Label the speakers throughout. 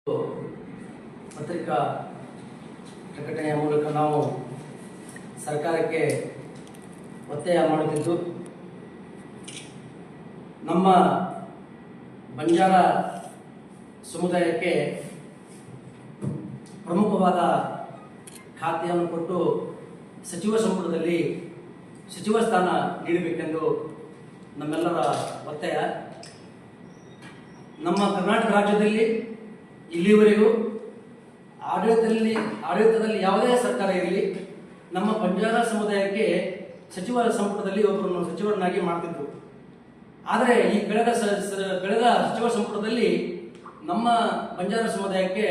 Speaker 1: ಪತ್ರಿಕಾ ಪ್ರಕಟಣೆಯ ಮೂಲಕ ನಾವು ಸರ್ಕಾರಕ್ಕೆ ಒತ್ತಾಯ ಮಾಡುತ್ತಿದ್ದು, ನಮ್ಮ ಬಂಜಾರ ಸಮುದಾಯಕ್ಕೆ ಪ್ರಮುಖವಾದ ಖಾತೆಯನ್ನು ಕೊಟ್ಟು ಸಚಿವ ಸಂಪುಟದಲ್ಲಿ ಸಚಿವ ಸ್ಥಾನ ನೀಡಬೇಕೆಂದು ನಮ್ಮೆಲ್ಲರ ಒತ್ತಾಯ. ನಮ್ಮ ಕರ್ನಾಟಕ ರಾಜ್ಯದಲ್ಲಿ ಇಲ್ಲಿವರೆಗೂ ಆಡಳಿತದಲ್ಲಿ ಯಾವುದೇ ಸರ್ಕಾರ ಇರಲಿ, ನಮ್ಮ ಬಂಜಾರ ಸಮುದಾಯಕ್ಕೆ ಸಚಿವ ಸಂಪುಟದಲ್ಲಿ ಒಬ್ಬರನ್ನು ಸಚಿವರನ್ನಾಗಿ ಮಾಡ್ತಿದ್ರು. ಆದರೆ ಈ ಕಳೆದ ಸಚಿವ ಸಂಪುಟದಲ್ಲಿ ನಮ್ಮ ಬಂಜಾರ ಸಮುದಾಯಕ್ಕೆ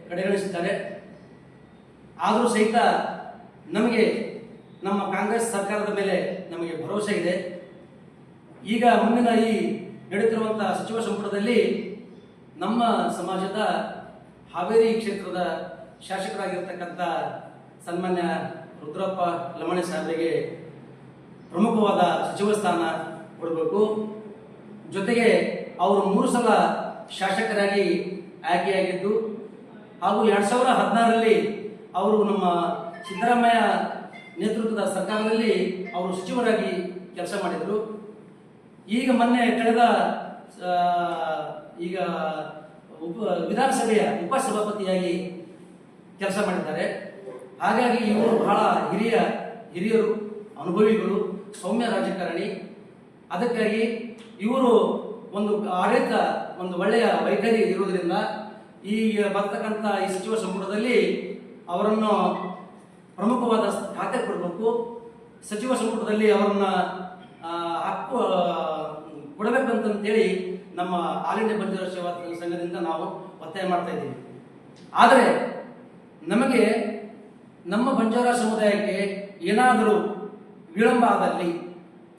Speaker 1: ಕಡೆಗಣಿಸಿದ್ದಾರೆ. ಆದರೂ ಸಹಿತ ನಮಗೆ ನಮ್ಮ ಕಾಂಗ್ರೆಸ್ ಸರ್ಕಾರದ ಮೇಲೆ ನಮಗೆ ಭರವಸೆ ಇದೆ. ಈಗ ಮುಂದಿನ ಈ ನಡೆಯುತ್ತಿರುವಂತಹ ಸಚಿವ ಸಂಪುಟದಲ್ಲಿ ನಮ್ಮ ಸಮಾಜದ ಹಾವೇರಿ ಕ್ಷೇತ್ರದ ಶಾಸಕರಾಗಿರ್ತಕ್ಕಂಥ ಸನ್ಮಾನ್ಯ ರುದ್ರಪ್ಪ ಲಮಾಣಿ ಸಾಹೇಬರಿಗೆ ಪ್ರಮುಖವಾದ ಸಚಿವ ಸ್ಥಾನ ಕೊಡಬೇಕು. ಜೊತೆಗೆ ಅವರು 3 ಸಲ ಶಾಸಕರಾಗಿ ಆಯ್ಕೆಯಾಗಿದ್ದು ಹಾಗೂ 2016ರಲ್ಲಿ ಅವರು ನಮ್ಮ ಸಿದ್ದರಾಮಯ್ಯ ನೇತೃತ್ವದ ಸರ್ಕಾರದಲ್ಲಿ ಅವರು ಸಚಿವರಾಗಿ ಕೆಲಸ ಮಾಡಿದರು. ಈಗ ಮೊನ್ನೆ ಕಳೆದ ವಿಧಾನಸಭೆಯ ಉಪಸಭಾಪತಿಯಾಗಿ ಕೆಲಸ ಮಾಡಿದ್ದಾರೆ. ಹಾಗಾಗಿ ಇವರು ಬಹಳ ಹಿರಿಯರು, ಅನುಭವಿಗಳು, ಸೌಮ್ಯ ರಾಜಕಾರಣಿ. ಅದಕ್ಕಾಗಿ ಇವರು ಒಂದು ಒಳ್ಳೆಯ ವೈಖರಿ ಇರುವುದರಿಂದ ಈಗ ಬರ್ತಕ್ಕಂಥ ಈ ಸಚಿವ ಸಂಪುಟದಲ್ಲಿ ಅವರನ್ನು ಪ್ರಮುಖವಾದ ಖಾತೆ ಕೊಡಬೇಕು. ಸಚಿವ ಸಂಪುಟದಲ್ಲಿ ಅವರನ್ನ ಕೊಡಬೇಕಂತೇಳಿ ನಮ್ಮ ಆಲ್ ಇಂಡಿಯಾ ಬಂಜಾರ ಸೇವಾ ಸಂಘದಿಂದ ನಾವು ಒತ್ತಾಯ ಮಾಡ್ತಾ ಇದ್ದೀವಿ. ಆದರೆ ನಮಗೆ ನಮ್ಮ ಬಂಜಾರ ಸಮುದಾಯಕ್ಕೆ ಏನಾದರೂ ವಿಳಂಬ ಆದಲ್ಲಿ,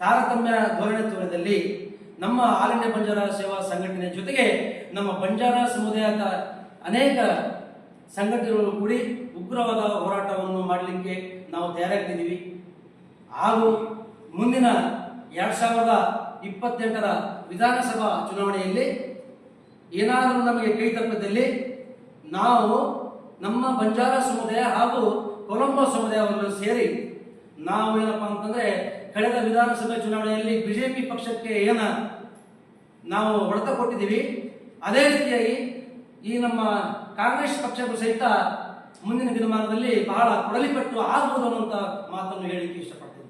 Speaker 1: ತಾರತಮ್ಯ ಧೋರಣೆ ತೋರಿದಲ್ಲಿ ನಮ್ಮ ಆಲ್ ಇಂಡಿಯಾ ಬಂಜಾರ ಸೇವಾ ಸಂಘಟನೆ ಜೊತೆಗೆ ನಮ್ಮ ಬಂಜಾರ ಸಮುದಾಯದ ಅನೇಕ ಸಂಘಟನೆಗಳು ಕೂಡಿ ಉಗ್ರವಾದ ಹೋರಾಟವನ್ನು ಮಾಡಲಿಕ್ಕೆ ನಾವು ತಯಾರಾಗ್ತಿದ್ದೀವಿ. ಹಾಗೂ ಮುಂದಿನ 2028ರ ವಿಧಾನಸಭಾ ಚುನಾವಣೆಯಲ್ಲಿ ಏನಾದರೂ ನಮಗೆ ಕೈ ತಪ್ಪಿದಲ್ಲಿ ನಾವು ನಮ್ಮ ಬಂಜಾರ ಸಮುದಾಯ ಹಾಗೂ ಕೊಲಂಬೋ ಸಮುದಾಯವನ್ನು ಸೇರಿ ನಾವು ಏನಪ್ಪಾ ಅಂತಂದ್ರೆ ಕಳೆದ ವಿಧಾನಸಭೆ ಚುನಾವಣೆಯಲ್ಲಿ ಬಿಜೆಪಿ ಪಕ್ಷಕ್ಕೆ ನಾವು ಹೊಡೆತ ಕೊಟ್ಟಿದ್ದೀವಿ, ಅದೇ ರೀತಿಯಾಗಿ ಈ ನಮ್ಮ ಕಾಂಗ್ರೆಸ್ ಪಕ್ಷಕ್ಕೂ ಸಹಿತ ಮುಂದಿನ ದಿನಮಾನದಲ್ಲಿ ಬಹಳ ಕೊಡಲಿಪಟ್ಟು ಆಗಬಹುದು ಅನ್ನುವಂಥ ಮಾತನ್ನು ಹೇಳಿಕ್ಕೆ ಇಷ್ಟಪಡ್ತೀನಿ.